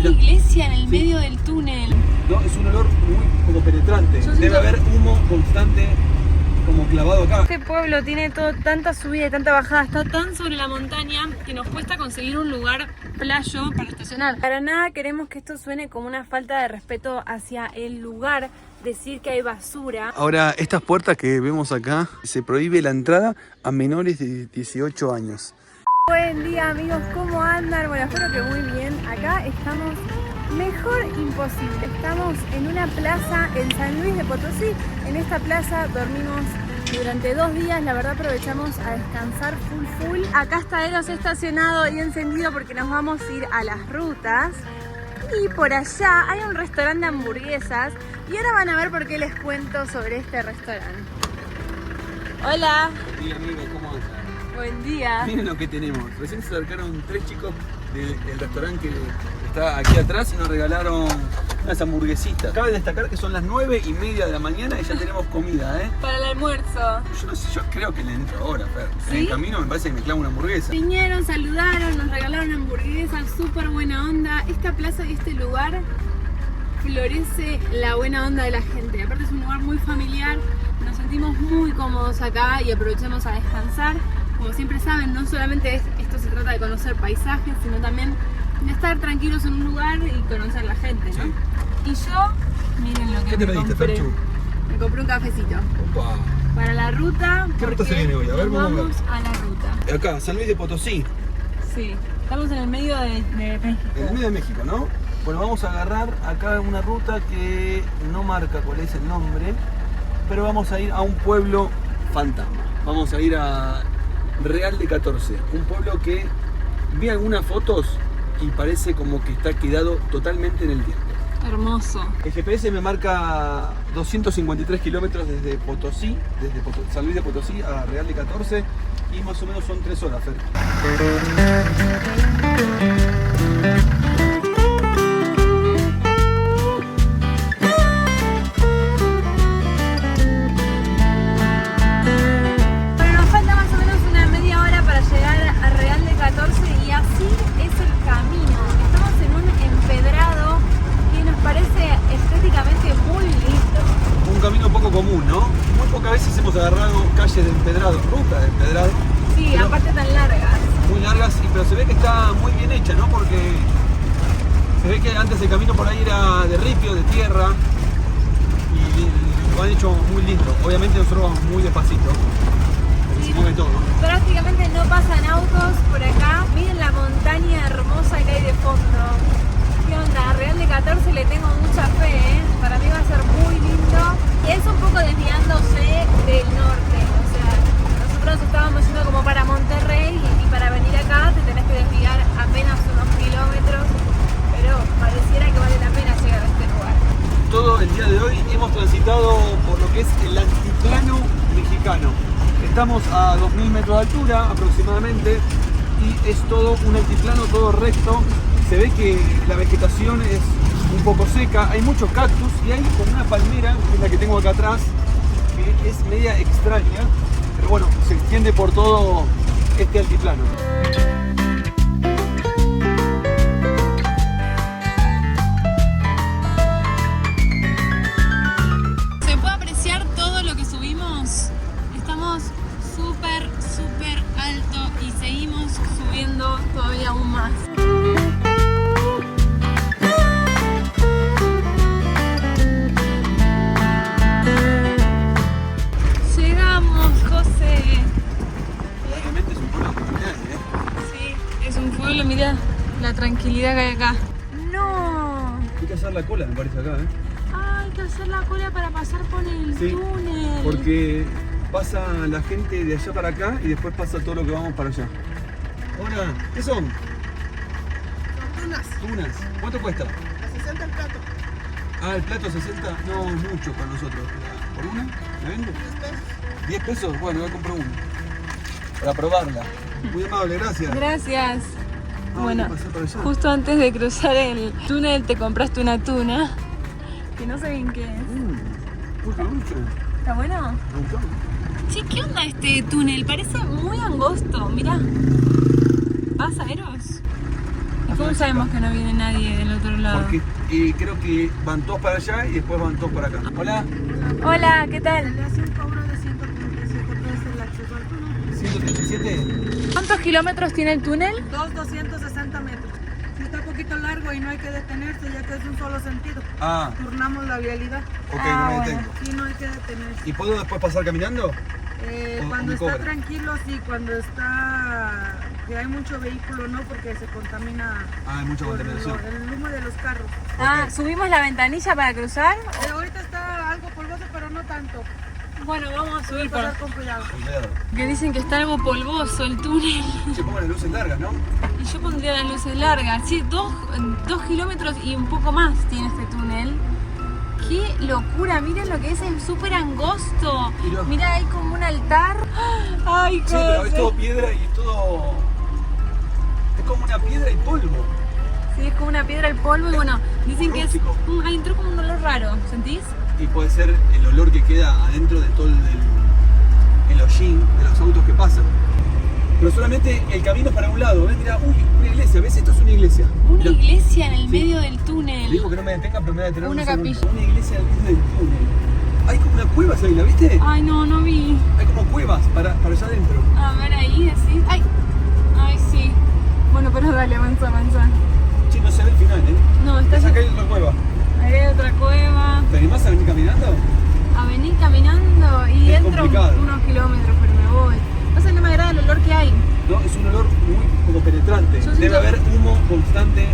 una iglesia en el medio del túnel. No, es un olor muy como penetrante. Debe haber humo constante como clavado acá. Este pueblo tiene tanta subida y tanta bajada, está tan sobre la montaña que nos cuesta conseguir un lugar playo para estacionar. Para nada queremos que esto suene como una falta de respeto hacia el lugar, decir que hay basura. Ahora, estas puertas que vemos acá, se prohíbe la entrada a menores de 18 años. Buen día amigos, ¿cómo andan? Bueno, espero que muy bien. Acá estamos mejor imposible. Estamos en una plaza en San Luis de Potosí. En esta plaza dormimos durante 2 días, la verdad aprovechamos a descansar full. Acá está Eros estacionado y encendido porque nos vamos a ir a las rutas. Y por allá hay un restaurante de hamburguesas. Y ahora van a ver por qué les cuento sobre este restaurante. Hola. Sí, amigo, ¿cómo andas? Buen día. Miren lo que tenemos. Recién se acercaron 3 chicos del restaurante que está aquí atrás y nos regalaron unas hamburguesitas. Cabe destacar que son las 9:30 de la mañana y ya tenemos comida, ¿eh? Para el almuerzo. Yo no sé, yo creo que le entro ahora, Fer. ¿Sí? En el camino me parece que me clavo una hamburguesa. Vinieron, saludaron, nos regalaron hamburguesas, súper buena onda. Esta plaza y este lugar florece la buena onda de la gente. Aparte es un lugar muy familiar, nos sentimos muy cómodos acá y aprovechamos a descansar. Como siempre saben, no solamente esto se trata de conocer paisajes, sino también de estar tranquilos en un lugar y conocer la gente, ¿no? Sí. Y yo, miren lo que ¿Qué te me pediste, compré. Ferchu? Me compré un cafecito Opa. para la ruta. ¿Qué ruta se porque viene hoy? A ver, nos vamos a la ruta. Acá, San Luis de Potosí, Sí, estamos en el medio de México. en el medio de México, ¿no? Bueno, vamos a agarrar acá una ruta que no marca cuál es el nombre, pero vamos a ir a un pueblo fantasma. Vamos a ir a Real de 14, un pueblo que vi algunas fotos y parece como que está quedado totalmente en el tiempo. Hermoso. El GPS me marca 253 kilómetros desde Potosí, San Luis de Potosí a Real de 14 y más o menos son 3 horas, Fer. Camino poco común, ¿no? Muy pocas veces hemos agarrado calles de empedrado, rutas de empedrado. Sí, aparte tan largas. Muy largas, pero se ve que está muy bien hecha, ¿no? Porque se ve que antes el camino por ahí era de ripio, de tierra, y lo han hecho muy lindo. Obviamente nosotros vamos muy despacito, porque se mueve todo. Prácticamente no pasan autos por acá. Miren la montaña hermosa que hay de fondo. ¿Qué onda? A Real de 14 le tengo mucha fe, ¿eh? Para mí va a ser muy lindo. Y es un poco desviándose del norte. O sea, nosotros estábamos yendo como para Monterrey y para venir acá te tenés que desviar apenas unos kilómetros. Pero pareciera que vale la pena llegar a este lugar. Todo el día de hoy hemos transitado por lo que es el altiplano mexicano. Estamos a 2000 metros de altura aproximadamente y es todo un altiplano, todo recto. Se ve que la vegetación es un poco seca, hay muchos cactus y hay como una palmera, que es la que tengo acá atrás, que es media extraña, pero bueno, se extiende por todo este altiplano. ¿Se puede apreciar todo lo que subimos? Estamos súper alto y seguimos subiendo todavía aún más. Mira la tranquilidad que hay acá. ¡No! Hay que hacer la cola, me parece, acá, ¿eh? Ah, hay que hacer la cola para pasar por el túnel. Porque pasa la gente de allá para acá y después pasa todo lo que vamos para allá. Ahora, ¿qué son? Tunas. Tunas. ¿Cuánto cuesta? A 60 el plato. Ah, el plato 60, no mucho para nosotros. ¿Por una? ¿Me vende? 10 ¿10 pesos. pesos? Bueno, voy a comprar una. Para probarla. Muy amable, gracias. Gracias. Bueno, pasar por allá. justo antes de cruzar el túnel te compraste una tuna. Que no sé bien qué es. Mucho. ¿Está bueno? Me gustó. Che, ¿qué onda este túnel? Parece muy angosto, mirá. ¿Pasajeros? ¿Y cómo sabemos que no viene nadie del otro creo que van todos para allá y después van todos para acá. Hola. Hola, ¿qué tal? Le hace un cobro de 137 pesos el acceso al túnel. 137. ¿Cuántos kilómetros tiene el túnel? 260 metros. Si está un poquito largo y no hay que detenerse, ya que es un solo sentido. Ah, Turnamos la vialidad. ok, Ah, no me bueno. detengo. Sí, no hay que detenerse. ¿Y puedo después pasar caminando? ¿O Cuando me está cobra? tranquilo, sí. Cuando está que hay mucho vehículo, no, porque se contamina Ah, hay mucha por contaminación. el humo de los carros. Ah, Ok. ¿subimos la ventanilla para cruzar? Ahorita está algo polvoso, pero no tanto. Bueno, vamos a subir por... Pasar con cuidado. Cuidado. Que dicen que está algo polvoso el túnel. Se pongan las luces largas, ¿no? Y yo pondría las luces largas. Sí, 2 kilómetros y un poco más tiene este túnel. ¡Qué locura! Miren lo que es súper angosto. Mirá. Mira, hay como un altar. ¡Ay, Sí, pero es José! todo piedra y es todo... Es como una piedra y polvo. Sí, es como una piedra al polvo y bueno, dicen que es... Rústico. Ahí entró como un olor raro, ¿sentís? Y puede ser el olor que queda adentro de todo el hollín de los autos que pasan. Pero solamente el camino es para un lado. ¿Ves? Mira, uy, una iglesia. ¿Ves? Esto es una iglesia. Una Mirá. iglesia en el Sí. medio del Me túnel. dijo que no me detenga, pero me voy a detener Una un segundo. capilla. Una iglesia al medio del túnel. Hay como una cueva ahí, ¿la viste? Ay, no vi. Hay como cuevas para allá adentro. A ver ahí, decís. ¡Ay! Ay, sí. Bueno, pero dale, avanza. Che, no se ve el final, ¿eh? No, está Acá hay allí. otra cueva. Ahí hay otra cueva. ¿Te animás a venir caminando? A venir caminando y Es entro complicado. unos kilómetros, pero me voy. Pasa que no me agrada el olor que hay. No, es un olor muy como penetrante. Yo Debe siento- haber humo constante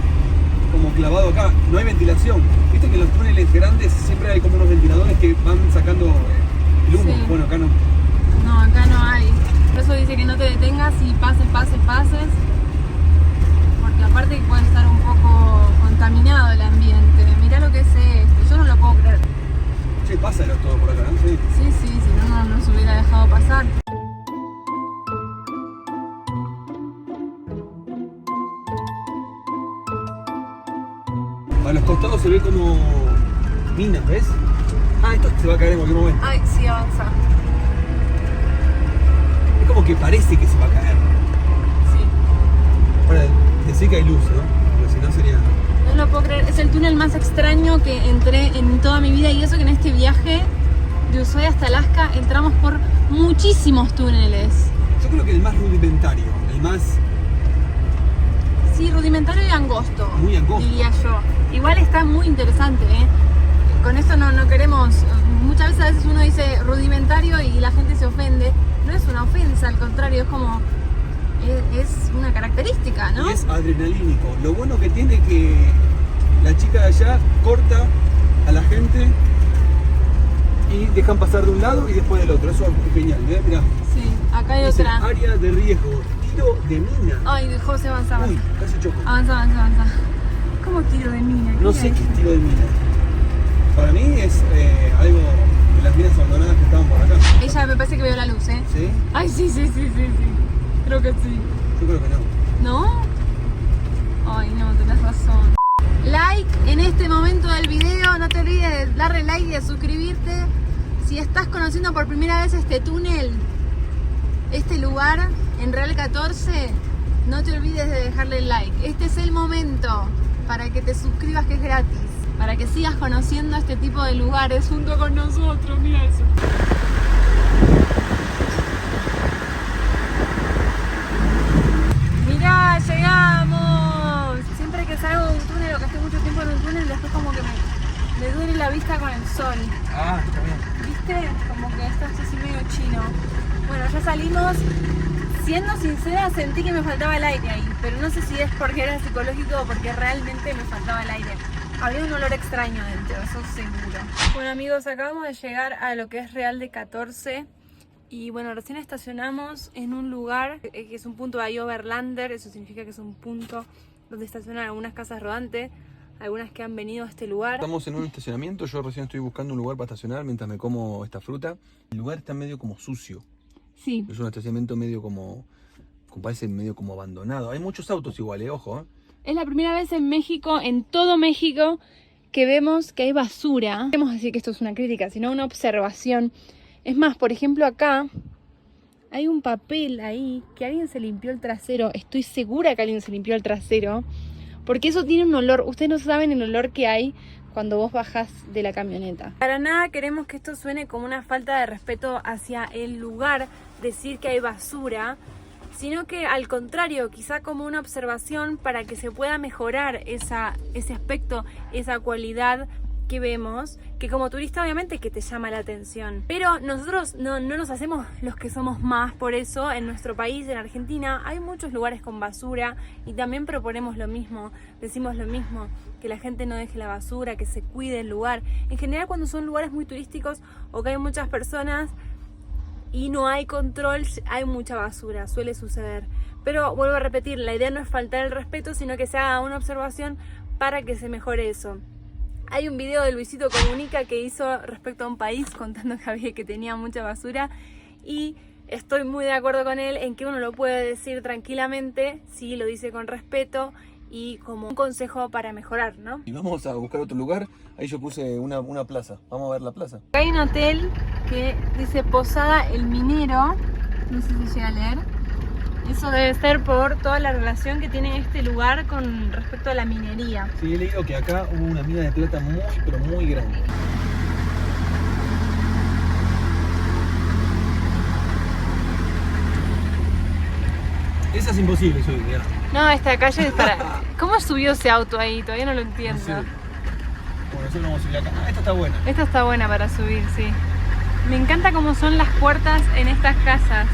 como clavado acá. No hay ventilación. Viste que en los túneles grandes siempre hay como unos ventiladores que van sacando el humo. Sí. Bueno, acá no. No, acá no hay. Por eso dice que no te detengas y pases. Porque aparte que puede estar un poco contaminado el ambiente. Mirá lo que es esto. Yo no lo puedo creer. Che, pásalo todo por acá, ¿no? Sí. Sí, si no nos hubiera dejado pasar. A los costados se ve como minas, ¿ves? Ah, esto se va a caer en cualquier momento. Ay, sí, avanza. Es como que parece que se va a caer. Sí. Para decir que hay luz, ¿no? Porque si no sería... No lo puedo creer. Es el túnel más extraño que entré en toda mi vida. Y eso que en este viaje de Ushuaia hasta Alaska entramos por muchísimos túneles. Yo creo que el más rudimentario, el más... Sí, rudimentario y angosto. Muy angosto. Diría yo. Igual está muy interesante, ¿eh? Con esto no queremos... Muchas veces a veces uno dice rudimentario y la gente se ofende. No es una ofensa, al contrario, es como... Es una característica, ¿no? Y es adrenalínico. Lo bueno que tiene que la chica de allá corta a la gente y dejan pasar de un lado y después del otro. Eso es genial, ¿ves? Mirá. Sí, acá hay Dice, otra. área de riesgo, tiro de mina. Ay, José, avanza. Uy, casi choco. Avanza. ¿Cómo tiro de mina? No sé qué es tiro de mina. Para mí es algo de las minas abandonadas que estaban por acá. Ella me parece que veo la luz, ¿eh? ¿Sí? Ay, sí. Creo que sí. Yo creo que no. ¿No? Ay, no, tenés razón. Like en este momento del video. No te olvides de darle like y de suscribirte. Si estás conociendo por primera vez este túnel, este lugar en Real 14, no te olvides de dejarle like. Este es el momento para que te suscribas, que es gratis. Para que sigas conociendo este tipo de lugares junto con nosotros. Mira eso. Mirá, llegamos. Siempre que salgo de un túnel o que estoy mucho tiempo en un túnel, después como que me duele la vista con el sol. Ah, está bien. ¿Viste? Como que estás así medio chino. Bueno, ya salimos. Siendo sincera, sentí que me faltaba el aire ahí, pero no sé si es porque era psicológico o porque realmente me faltaba el aire. Había un olor extraño dentro, eso seguro. Bueno amigos, acabamos de llegar a lo que es Real de 14 y bueno, recién estacionamos en un lugar que es un punto de Overlander, eso significa que es un punto donde estacionan algunas casas rodantes, algunas que han venido a este lugar. Estamos en un estacionamiento, yo recién estoy buscando un lugar para estacionar mientras me como esta fruta. El lugar está medio como sucio. Sí. Es un estacionamiento medio como parece medio como abandonado. Hay muchos autos igual, ojo. Es la primera vez en México, en todo México, que vemos que hay basura. No queremos decir que esto es una crítica, sino una observación. Es más, por ejemplo, acá hay un papel ahí que alguien se limpió el trasero. Estoy segura que alguien se limpió el trasero. porque eso tiene un olor. Ustedes no saben el olor que hay cuando vos bajás de la camioneta. Para nada queremos que esto suene como una falta de respeto hacia el lugar, decir que hay basura, sino que al contrario, quizá como una observación para que se pueda mejorar ese aspecto, esa cualidad que vemos, que como turista obviamente que te llama la atención. Pero nosotros no nos hacemos los que somos más por eso. En nuestro país, en Argentina, hay muchos lugares con basura y también proponemos lo mismo, decimos lo mismo, que la gente no deje la basura, que se cuide el lugar. En general cuando son lugares muy turísticos o que hay muchas personas y no hay control, hay mucha basura, suele suceder. Pero vuelvo a repetir, la idea no es faltar el respeto, sino que se haga una observación para que se mejore eso. Hay un video de Luisito Comunica que hizo respecto a un país contando que tenía mucha basura y estoy muy de acuerdo con él en que uno lo puede decir tranquilamente si lo dice con respeto y como un consejo para mejorar, ¿no? Y vamos a buscar otro lugar. Ahí yo puse una plaza. Vamos a ver la plaza. Hay un hotel que dice Posada El Minero, no sé si llega a leer. Eso debe ser por toda la relación que tiene este lugar con respecto a la minería. Sí, he leído que acá hubo una mina de plata muy, pero muy grande. Esa es imposible subir, mirá. No, esta calle es para... ¿Cómo subió ese auto ahí? Todavía no lo entiendo. No sé. Bueno, nosotros vamos a subir acá. Ah, esta está buena. Esta está buena para subir, sí. Me encanta cómo son las puertas en estas casas.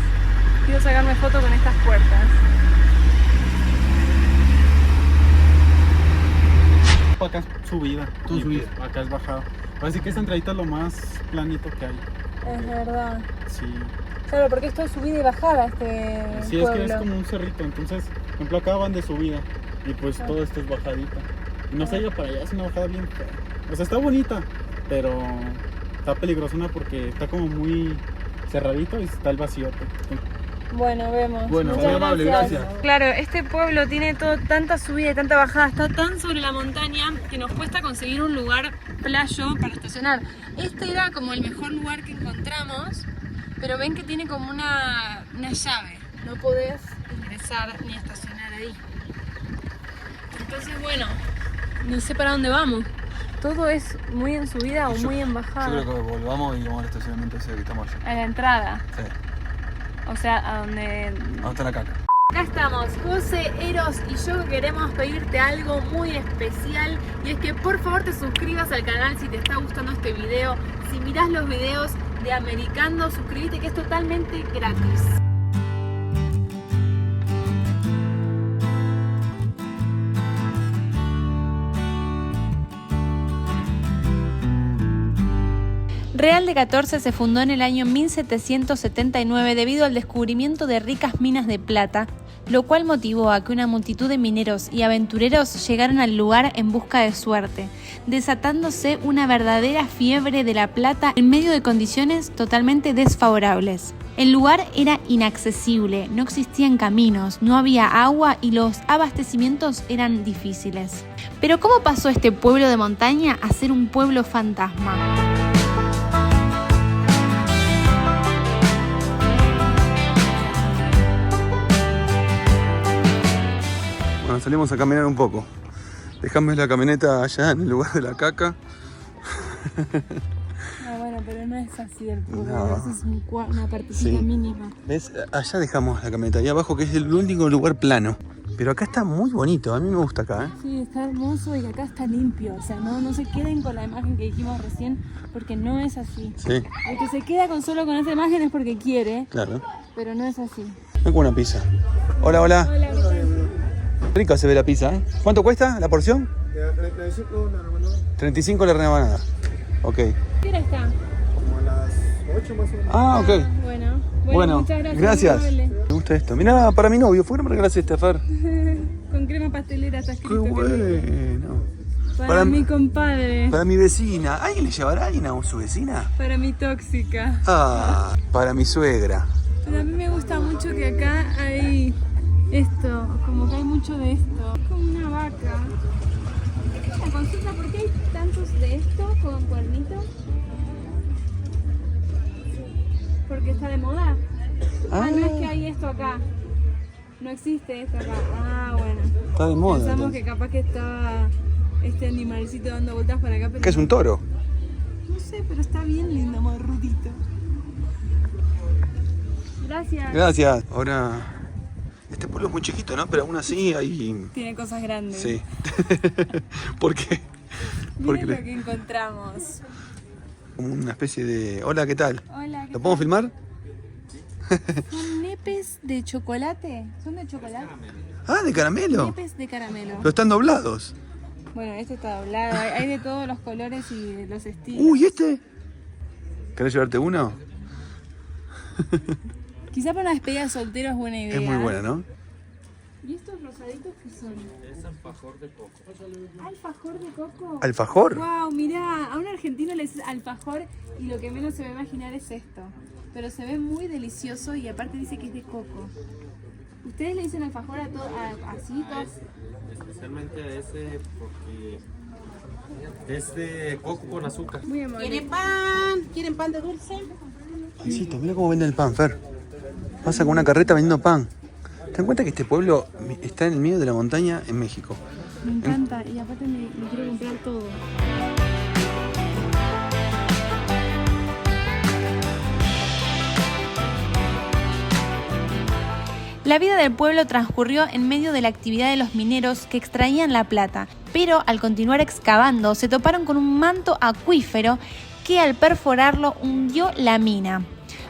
Quiero sacarme foto con estas puertas. Acá es subida, Todo subida. acá es bajada. Así que esta entradita es lo más planito que hay. Es verdad. Sí, Claro, porque esto es subida y bajada sí, es que es como un cerrito, entonces, por ejemplo, acá van de subida y pues todo esto es bajadita. Y no se llega para allá, es una bajada bien fea. O sea, está bonita, pero está peligrosona porque está como muy cerradito y está el vacíote. Bueno, vemos. Bueno, Muchas muy amable, gracias. Claro, este pueblo tiene tanta subida y tanta bajada, está tan sobre la montaña que nos cuesta conseguir un lugar playo para estacionar. Este era como el mejor lugar que encontramos, pero ven que tiene como una llave. No podés ingresar ni estacionar ahí. Entonces, bueno, no sé para dónde vamos. Todo es muy en subida o muy en bajada. Yo creo que volvamos y vamos al estacionamiento ese que estamos allá. A la entrada. Sí. O sea, a donde... ¿Dónde está la caca? Acá estamos, José, Eros y yo queremos pedirte algo muy especial y es que por favor te suscribas al canal si te está gustando este video. Si mirás los videos de Americando, suscríbete que es totalmente gratis. Real de 14 se fundó en el año 1779 debido al descubrimiento de ricas minas de plata, lo cual motivó a que una multitud de mineros y aventureros llegaran al lugar en busca de suerte, desatándose una verdadera fiebre de la plata en medio de condiciones totalmente desfavorables. El lugar era inaccesible, no existían caminos, no había agua y los abastecimientos eran difíciles. Pero ¿cómo pasó este pueblo de montaña a ser un pueblo fantasma? Bueno, salimos a caminar un poco. Dejamos la camioneta allá en el lugar de la caca. Ah, bueno, pero no es así el pueblo, No. eso es una partecita Sí. mínima. ¿Ves? Allá dejamos la camioneta, ahí abajo, que es el único lugar plano. Pero acá está muy bonito, a mí me gusta acá, ¿eh? Sí, está hermoso y acá está limpio, o sea, no se queden con la imagen que dijimos recién, porque no es así. Sí, El que se queda solo con esa imagen es porque quiere, claro. pero no es así. Vengo una pizza. Hola, hola. Hola, ¿qué tal? Rica se ve la pizza, ¿eh? ¿Cuánto cuesta la porción? 35 la rebanada. Ok. ¿Qué hora está? Como a las 8 más o menos. Ah, ok. Bueno, muchas gracias. Gracias. muy amable. Me gusta esto. Mirá, para mi novio. ¿Fue que me regalaste esta, Fer? Con crema pastelera está Qué escrito. que bueno. para mi compadre, Para mi vecina. ¿Alguien le llevará a alguien a su vecina? para mi tóxica. Ah, para mi suegra. Pero a mí me gusta mucho que acá hay esto, como que hay mucho de esto. Es como una vaca. Una consulta, ¿por qué hay tantos de esto con cuernitos? Porque está de moda. Ah, no es que hay esto acá. No existe esto acá. Ah, bueno. Está de moda. Pensamos que capaz que estaba este animalcito dando vueltas por acá, pero ¿Qué es un toro? no sé, pero está bien lindo, morrutito. Gracias. Gracias. Ahora, este pueblo es muy chiquito, ¿no? Pero aún así hay... Tiene cosas grandes. Sí. ¿Por qué? Miren lo que encontramos. Como una especie de... Hola, ¿qué tal? Hola, ¿qué ¿Lo podemos filmar? ¿Son nepes de chocolate? ¿Son de chocolate? Ah, de caramelo. Nepes de caramelo. Pero están doblados. Bueno, este está doblado. Hay de todos los colores y de los estilos. Uy, ¿este? ¿Querés llevarte uno? Quizá para una despedida de soltero es buena idea. Es muy buena, ¿no? ¿Y estos rosaditos qué son? Es alfajor de coco. ¿Alfajor de coco? ¿Alfajor? Wow, mirá, a un argentino le dices alfajor y lo que menos se va a imaginar es esto. Pero se ve muy delicioso y aparte dice que es de coco. ¿Ustedes le dicen alfajor a todos, así todos? Especialmente a ese porque es de coco con azúcar. Muy amable. ¿Quieren pan? ¿Quieren pan de dulce? Juancito, mira cómo venden el pan, Fer. Pasa con una carreta vendiendo pan. Ten en cuenta que este pueblo está en el medio de la montaña en México. Me encanta y aparte me quiero comprar todo. La vida del pueblo transcurrió en medio de la actividad de los mineros que extraían la plata, pero al continuar excavando se toparon con un manto acuífero que al perforarlo hundió la mina.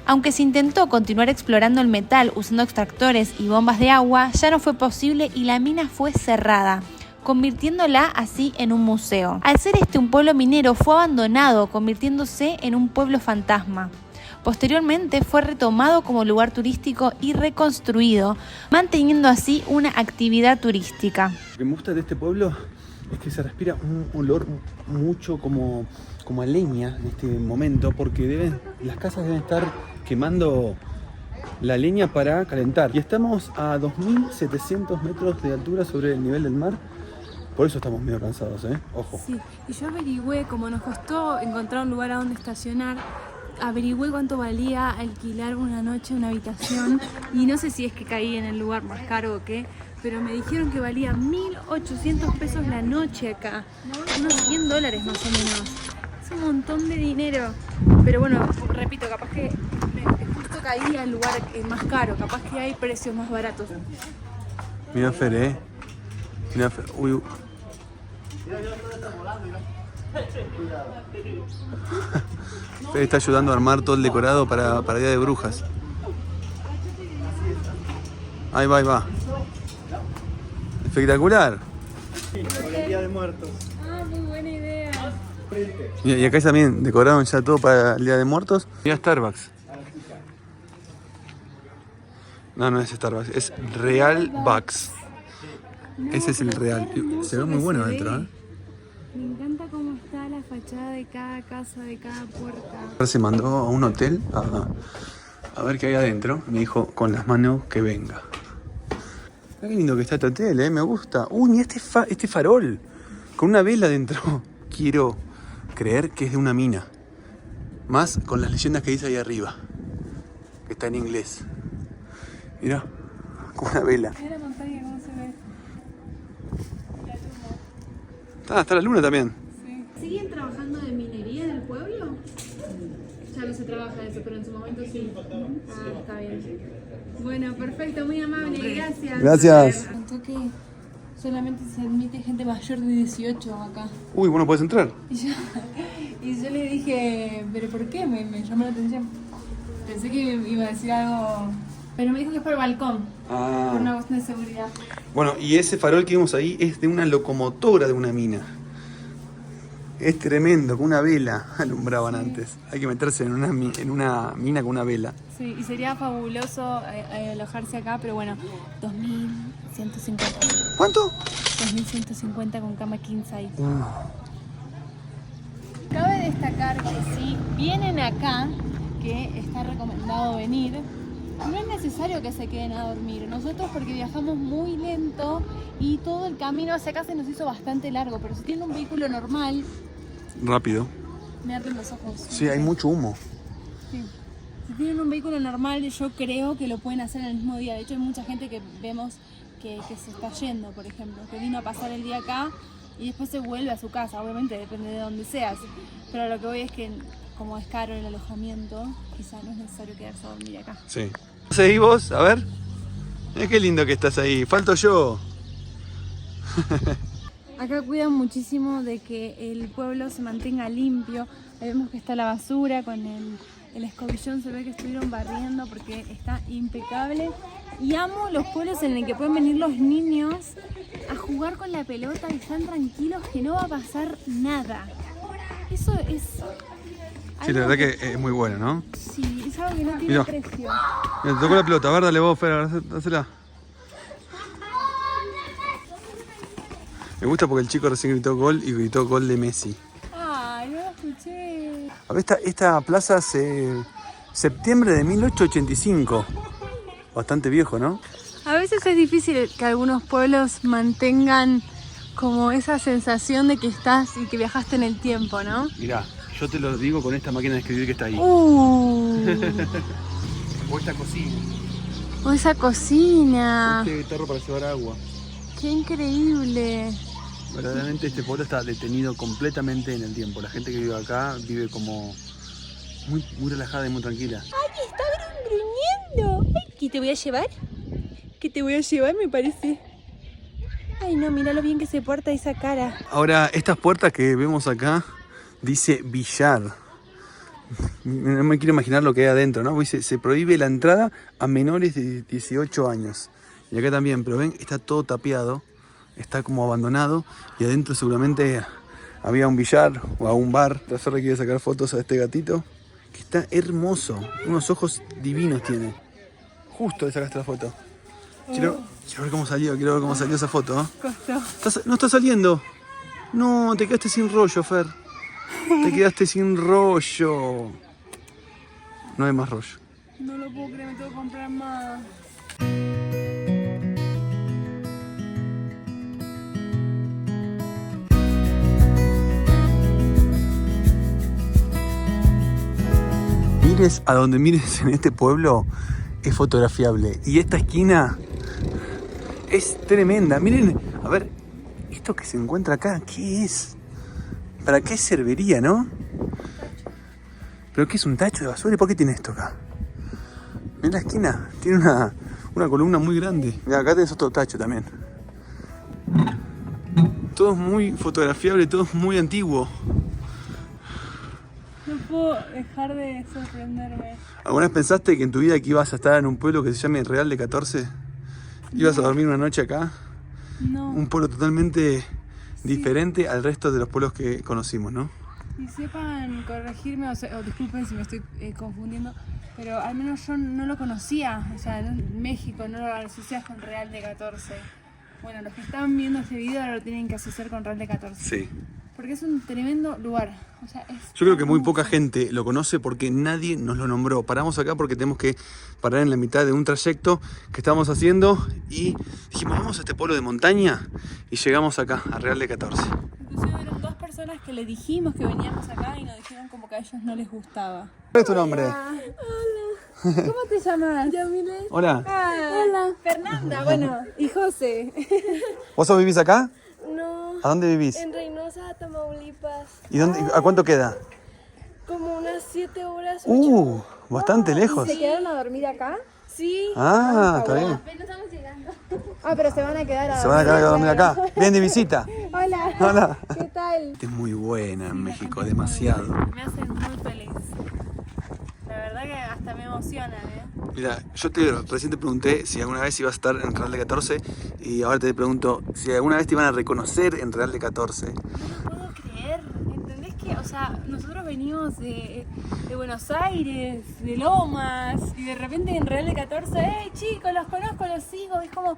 Aunque se intentó continuar explorando el metal usando extractores y bombas de agua, ya no fue posible y la mina fue cerrada, convirtiéndola así en un museo. Al ser este un pueblo minero, fue abandonado, convirtiéndose en un pueblo fantasma. Posteriormente fue retomado como lugar turístico y reconstruido, manteniendo así una actividad turística. Lo que me gusta de este pueblo es que se respira un olor mucho como a leña en este momento, porque las casas deben estar quemando la leña para calentar. Y estamos a 2.700 metros de altura sobre el nivel del mar, por eso estamos medio cansados, Ojo. Sí, y yo averigüé, como nos costó encontrar un lugar a donde estacionar, averigüé cuánto valía alquilar una noche una habitación y no sé si es que caí en el lugar más caro o qué, pero me dijeron que valía 1.800 pesos la noche acá, unos $100 más o menos. Es un montón de dinero, pero bueno, repito, capaz que justo caí al lugar más caro, capaz que hay precios más baratos. Mira Fer, Mira Fer. Uy. Fer está ayudando a armar todo el decorado para Día de Brujas. Ahí va, ahí va. Espectacular. Por el Día de Muertos. Ah, muy buena idea. Y acá también decoraron ya todo para el Día de Muertos. Mira Starbucks. No, no es Starbucks, es Real Bucks. Ese es el real. Se ve muy bueno adentro, ¿eh? Me encanta cómo está la fachada de cada casa, de cada puerta. Se mandó a un hotel a ver qué hay adentro. Me dijo con las manos que venga. Qué lindo que está este hotel, me gusta. Uy, mira este farol con una vela dentro. Quiero creer que es de una mina. Más con las leyendas que dice ahí arriba, que está en inglés. Mira, con una vela. Mira la montaña, cómo se ve. Está la luna también. ¿Siguen trabajando de minería en el pueblo? Ya no se trabaja de eso, pero en su momento sí. Ah, está bien. Bueno, perfecto, muy amable, gracias. Gracias. Contó que solamente se admite gente mayor de 18 acá. Uy, bueno, puedes entrar. Y yo le dije, ¿pero por qué? Me llamó la atención. Pensé que iba a decir algo, pero me dijo que es por el balcón, por una cuestión de seguridad. Bueno, y ese farol que vimos ahí es de una locomotora de una mina. Es tremendo, con una vela alumbraban antes. Hay que meterse en una mina con una vela. Sí, y sería fabuloso alojarse acá, pero bueno, 2.150. ¿Cuánto? 2.150 con cama king size. Cabe destacar que si vienen acá, que está recomendado venir, no es necesario que se queden a dormir. Nosotros porque viajamos muy lento y todo el camino hacia acá se nos hizo bastante largo, pero si tienen un vehículo normal... Rápido. Me arden los ojos. Sí, hay mucho humo. Sí. Si tienen un vehículo normal, yo creo que lo pueden hacer el mismo día. De hecho, hay mucha gente que vemos que se está yendo, por ejemplo, que vino a pasar el día acá y después se vuelve a su casa, obviamente depende de dónde seas, pero lo que voy es que como es caro el alojamiento, quizá no es necesario quedarse a dormir acá. Sí. ¿Seguís vos? A ver. Qué lindo que estás ahí. Falto yo. Acá cuidan muchísimo de que el pueblo se mantenga limpio. Ahí vemos que está la basura con el escobillón, se ve que estuvieron barriendo porque está impecable. Y amo los pueblos en el que pueden venir los niños a jugar con la pelota y están tranquilos que no va a pasar nada. Eso es... Sí, la verdad que es muy bueno, ¿no? Sí, es algo que no tiene Mirá. precio. Mira, te tocó la pelota. A ver, dale vos, Fer, dásela. Me gusta porque el chico recién gritó gol y gritó gol de Messi. Ay, no lo escuché. A ver, esta plaza septiembre de 1885. Bastante viejo, ¿no? A veces es difícil que algunos pueblos mantengan como esa sensación de que estás y que viajaste en el tiempo, ¿no? Mirá, yo te lo digo con esta máquina de escribir que está ahí. O esta cocina. O esa cocina. Este tarro para llevar agua. Qué increíble. Verdaderamente este pueblo está detenido completamente en el tiempo. La gente que vive acá vive como muy relajada y muy tranquila. ¡Ay, está gruñendo! Ay, ¿qué te voy a llevar? ¿Qué te voy a llevar, me parece? Ay, no, mira lo bien que se porta esa cara. Ahora, estas puertas que vemos acá dice billar. No me quiero imaginar lo que hay adentro, ¿no? Dice, se prohíbe la entrada a menores de 18 años. Y acá también, pero ven, está todo tapiado, está como abandonado y adentro seguramente había un billar o un bar. La Ferre quiere sacar fotos a este gatito, que está hermoso, unos ojos divinos tiene. Justo le sacaste la foto. Quiero ver cómo salió, esa foto, ¿no? Costó. No está saliendo. No, te quedaste sin rollo, Fer. Te quedaste sin rollo. No hay más rollo. No lo puedo creer, me tengo que comprar más. Mires a donde mires en este pueblo, es fotografiable. Y esta esquina es tremenda. Miren, a ver, esto que se encuentra acá, ¿qué es? ¿Para qué serviría, no? ¿Pero qué es, un tacho de basura? ¿Y por qué tiene esto acá? Miren la esquina, tiene una columna muy grande. Mira, acá tenés otro tacho también. Todo es muy fotografiable, todo es muy antiguo. No puedo dejar de sorprenderme. ¿Alguna vez pensaste que en tu vida que ibas a estar en un pueblo que se llame Real de 14? ¿Ibas a dormir una noche acá? No. Un pueblo totalmente diferente al resto de los pueblos que conocimos, ¿no? Y sepan corregirme, o disculpen si me estoy confundiendo, pero al menos yo no lo conocía. O sea, en México no lo asocias con Real de 14. Bueno, los que están viendo este video ahora lo tienen que asociar con Real de 14. Sí. Porque es un tremendo lugar. O sea, Yo creo que muy poca gente lo conoce porque nadie nos lo nombró. Paramos acá porque tenemos que parar en la mitad de un trayecto que estábamos haciendo y dijimos, vamos a este pueblo de montaña y llegamos acá, a Real de 14. Inclusive eran 2 personas que le dijimos que veníamos acá y nos dijeron como que a ellos no les gustaba. ¿Cuál es tu nombre? Hola. ¿Cómo te llamas? Yamile. Hola. Hola. Fernanda, bueno, y José. ¿Vos vivís acá? No, ¿A dónde vivís? en Reynosa, Tamaulipas. ¿Y a cuánto queda? Como unas 7 horas. 8. Bastante lejos. ¿Se quedaron a dormir acá? Sí. Ah, está bien. Apenas estamos llegando. Ah, pero se van a quedar a Se van a quedar a dormir acá. Vienen de visita. Hola. Hola. ¿Qué tal? Es muy buena en México, demasiado. Me hacen muy feliz. La verdad que hasta me emocionan, ¿eh? Mira, yo recién te pregunté si alguna vez ibas a estar en Real de 14 y ahora te pregunto si alguna vez te iban a reconocer en Real de 14. No lo puedo creer, ¿entendés que? O sea, nosotros venimos de Buenos Aires, de Lomas, y de repente en Real de 14, ¡hey chicos, los conozco, los sigo! Es como,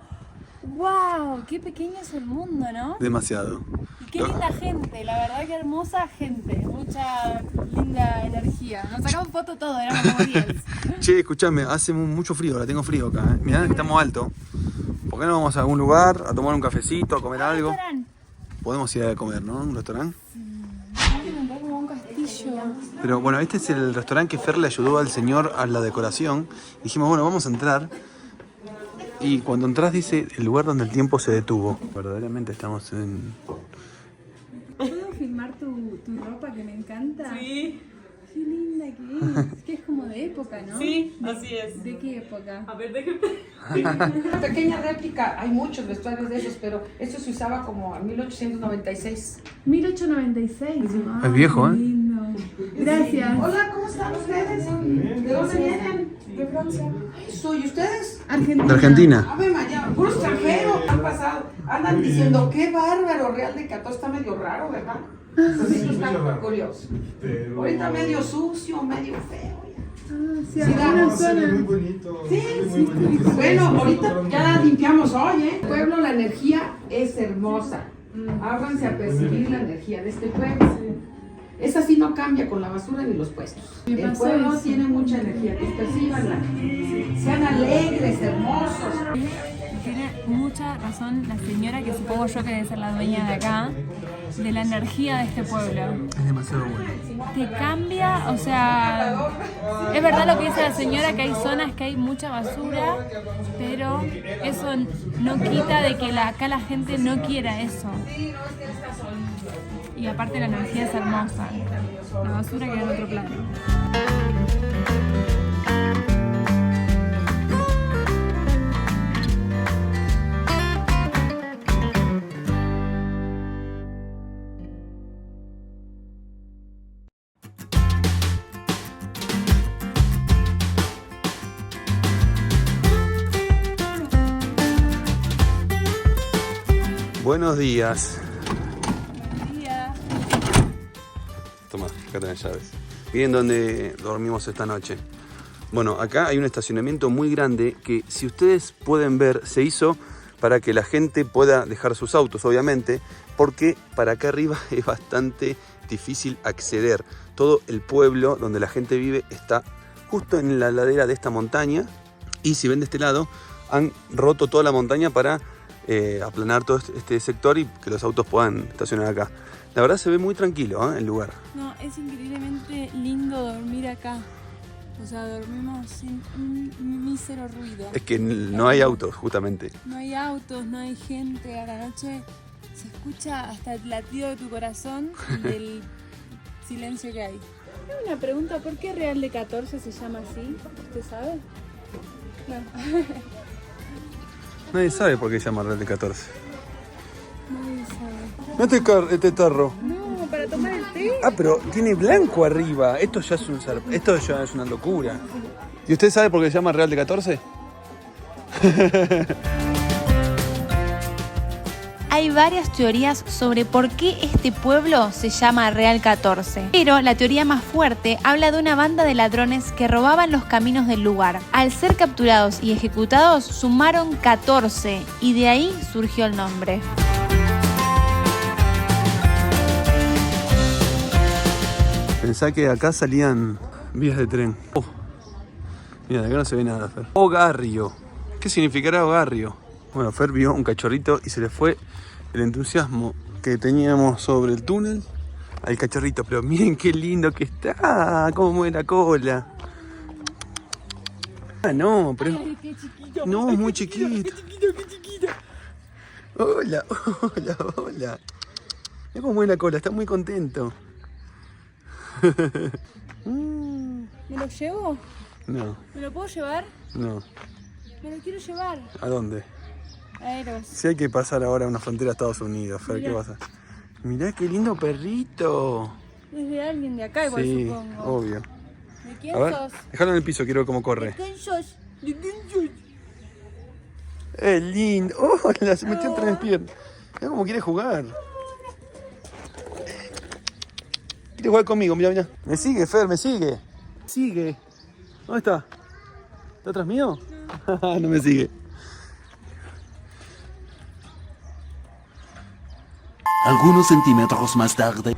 ¡wow! ¡Qué pequeño es el mundo!, ¿no? Demasiado. Y qué linda gente, la verdad que hermosa gente, mucha linda energía. Nos sacamos foto todo, éramos como 10. Che, escuchame, hace mucho frío, ahora tengo frío acá. Mirá que estamos alto. ¿Por qué no vamos a algún lugar a tomar un cafecito, a comer algo? Podemos ir a comer, ¿no? ¿Un restaurante? Como un castillo. Pero bueno, este es el restaurante que Fer le ayudó al señor a la decoración. Dijimos, bueno, vamos a entrar. Y cuando entras dice el lugar donde el tiempo se detuvo. Verdaderamente estamos en... ¿Puedo filmar tu ropa que me encanta? Sí. Qué linda que es. Que es como de época, ¿no? Sí, así es. ¿De qué época? A ver, déjame. Una pequeña réplica, hay muchos vestuarios de esos, pero esto se usaba como en 1896. 1896. Es viejo, qué ¿eh? lindo. Gracias. Hola, ¿cómo están ustedes? ¿De dónde vienen? De Francia. Ay, ¿soy ustedes? Argentina. De Argentina. Ave María, puro extranjero. Han pasado, andan diciendo, qué bárbaro, Real de 14 está medio raro, ¿verdad? Pues esto está curioso. Ahorita medio sucio, medio feo. Sí, algunas zonas. Sí, sí. Bueno, ahorita ya la limpiamos hoy, ¿eh? El pueblo, la energía es hermosa. Ábranse a percibir la energía de este pueblo. Esa sí no cambia con la basura ni los puestos. El pueblo tiene mucha energía, que percíbanla. Sean alegres, hermosos. Tiene mucha razón la señora, que supongo yo que debe ser la dueña de acá, de la energía de este pueblo. Es demasiado bueno. Te cambia, o sea, es verdad lo que dice la señora, que hay zonas que hay mucha basura, pero eso no quita de que acá la gente no quiera eso. Y aparte la energía es hermosa, la basura queda en otro plano. Buenos días. Buen día. Toma, acá tenés llaves. Miren dónde dormimos esta noche. Bueno, acá hay un estacionamiento muy grande que, si ustedes pueden ver, se hizo para que la gente pueda dejar sus autos, obviamente, porque para acá arriba es bastante difícil acceder. Todo el pueblo donde la gente vive está justo en la ladera de esta montaña, y si ven de este lado, han roto toda la montaña para aplanar todo este sector y que los autos puedan estacionar acá. La verdad se ve muy tranquilo, el lugar. No, es increíblemente lindo dormir acá. O sea, dormimos sin un mísero ruido. Es que no hay autos, justamente. No hay autos, no hay gente. A la noche se escucha hasta el latido de tu corazón y del silencio que hay. Tengo una pregunta, ¿por qué Real de 14 se llama así? ¿Usted sabe? No. Nadie sabe por qué se llama Real de 14. Nadie sabe. Este tarro. No, para tomar el té. Ah, pero tiene blanco arriba. Esto ya es una locura. ¿Y usted sabe por qué se llama Real de 14? Hay varias teorías sobre por qué este pueblo se llama Real 14, pero la teoría más fuerte habla de una banda de ladrones que robaban los caminos del lugar. Al ser capturados y ejecutados, sumaron 14 y de ahí surgió el nombre. Pensá que acá salían vías de tren. Oh. Mira, de acá no se ve nada, Fer. Ogarrio. ¿Qué significará Ogarrio? Bueno, Fer vio un cachorrito y se le fue el entusiasmo que teníamos sobre el túnel al cachorrito. Pero miren qué lindo que está, cómo mueve la cola. Ah, no, pero... Ay, qué chiquito. No, Ay, muy qué chiquito. Qué chiquito. Hola, hola, hola. Mira cómo mueve la cola, está muy contento. ¿Me lo llevo? No, ¿Me lo puedo llevar? no. Me lo quiero llevar. ¿A dónde? A Eros. Si hay que pasar ahora una frontera a Estados Unidos, Fer, ¿qué Mirá. pasa? Mirá qué lindo perrito. Es de alguien de acá igual, Sí, supongo. obvio. ¿De quién A ver, sos? déjalo en el piso, quiero ver cómo corre. ¿De quién sos? ¿De quién sos? Es lindo. ¡Hola! Se metió entre mis piernas. Mira cómo quiere jugar. Quiere jugar conmigo, mira, mira. Me sigue, Fer, me sigue. Sigue. ¿Dónde está? ¿Está atrás mío? No, no me sigue. Algunos centímetros más tarde.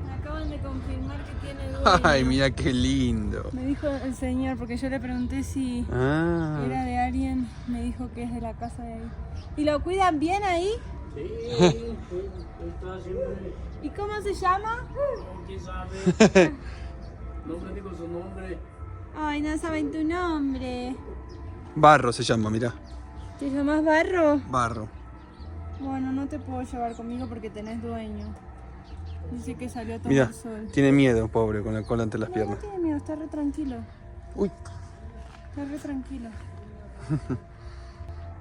Me acaban de confirmar que tiene dueño. Ay, mira qué lindo. Me dijo el señor, porque yo le pregunté si Ah. era de alguien, me dijo que es de la casa de ahí. ¿Y lo cuidan bien ahí? Sí. ¿Y cómo se llama? ¿Quién sabe? No me digo su nombre. Ay, no saben tu nombre. Barro se llama, mirá. ¿Te llamas Barro? Barro. Bueno, no te puedo llevar conmigo porque tenés dueño. Dice que salió a tomar Mira, sol. tiene miedo, pobre, con la cola entre las No, piernas. no tiene miedo, está re tranquilo. Uy, Está re tranquilo.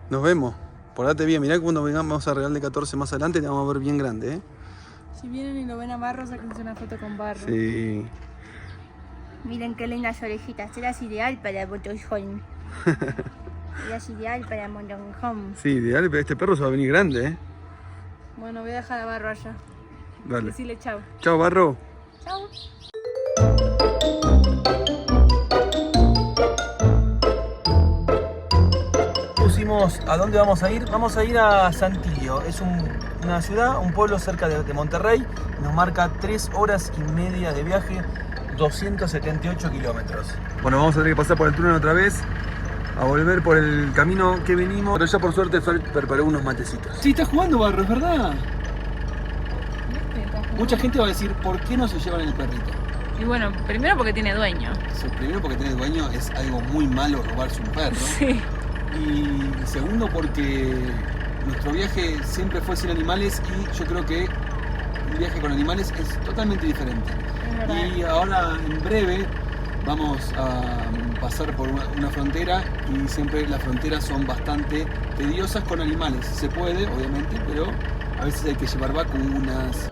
nos vemos. Portate bien, mirá que cuando vengamos a Real de 14 más adelante te vamos a ver bien grande, ¿eh? Si vienen y lo ven a Barro, sáquense una foto con Barro. Sí. Miren qué lindas orejitas, eras ideal para Botoholm. Eras ideal para Moronholm. Sí, ideal, pero este perro se va a venir grande, ¿eh? Bueno, voy a dejar a Barro allá. Dale. Decile chau. Chao, Barro. Chau. Pusimos a dónde vamos a ir. Vamos a ir a Saltillo. Es una ciudad, un pueblo cerca de Monterrey. Nos marca 3 horas y media de viaje, 278 kilómetros. Bueno, vamos a tener que pasar por el túnel otra vez, a volver por el camino que venimos. Pero ya por suerte Fer preparó unos matecitos. Sí, está jugando Barro, es verdad. Mucha gente va a decir, ¿por qué no se llevan el perrito? Y bueno, primero porque tiene dueño. Primero porque tener dueño es algo muy malo robarse un perro. Sí. Y segundo porque nuestro viaje siempre fue sin animales y yo creo que un viaje con animales es totalmente diferente. Y ahora en breve vamos a pasar por una frontera y siempre las fronteras son bastante tediosas con animales. Se puede, obviamente, pero a veces hay que llevar vacunas.